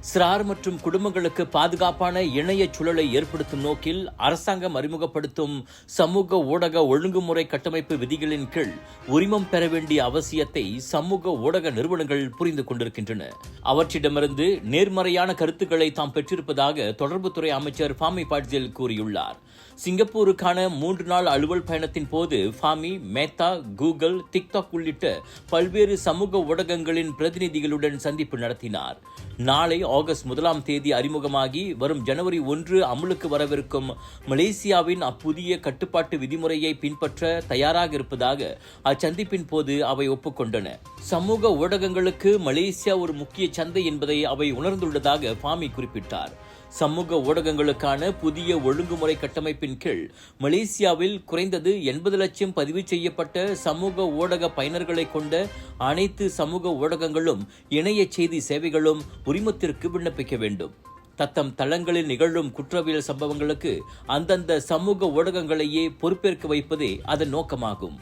சிறார் மற்றும் குடும்பங்களுக்கு பாதுகாப்பான இணைய சூழலை ஏற்படுத்தும் நோக்கில் அரசாங்கம் அறிமுகப்படுத்தும் சமூக ஊடக ஒழுங்குமுறை கட்டமைப்பு விதிகளின் கீழ் உரிமம் பெற வேண்டிய அவசியத்தை சமூக ஊடக நிறுவனங்கள் புரிந்து கொண்டிருக்கின்றன. அவற்றிடமிருந்து நேர்மறையான கருத்துக்களை தாம் பெற்றிருப்பதாக தொடர்புத்துறை அமைச்சர் ஃபாமி பாட்ஜில் கூறியுள்ளார். சிங்கப்பூருக்கான 3 நாள் அலுவல் பயணத்தின் போது ஃபாமி மேத்தா, கூகுள், டிக்டாக் உள்ளிட்ட பல்வேறு சமூக ஊடகங்களின் பிரதிநிதிகளுடன் சந்திப்பு நடத்தினார். நாளை ஆகஸ்ட் 1ஆம் தேதி அறிமுகமாகி வரும் ஜனவரி 1 அமலுக்கு வரவிருக்கும் மலேசியாவின் அப்புதிய கட்டுப்பாட்டு விதிமுறையை பின்பற்ற தயாராக இருப்பதாக அச்சந்திப்பின் போது அவை ஒப்புக்கொண்டன. சமூக ஊடகங்களுக்கு மலேசியா ஒரு முக்கிய சந்தை என்பதை அவை உணர்ந்துள்ளதாக ஃபாமி குறிப்பிட்டார். சமூக ஊடகங்களுக்கான புதிய ஒழுங்குமுறை கட்டமைப்பின் கீழ் மலேசியாவில் குறைந்தது 80 லட்சம் பதிவு செய்யப்பட்ட சமூக ஊடக பயனர்களை கொண்ட அனைத்து சமூக ஊடகங்களும் இணைய செய்தி சேவைகளும் உரிமத்திற்கு விண்ணப்பிக்க வேண்டும். தத்தம் தளங்களில் நிகழும் குற்றவியல் சம்பவங்களுக்கு அந்தந்த சமூக ஊடகங்களையே பொறுப்பேற்க வைப்பதே அதன் நோக்கமாகும்.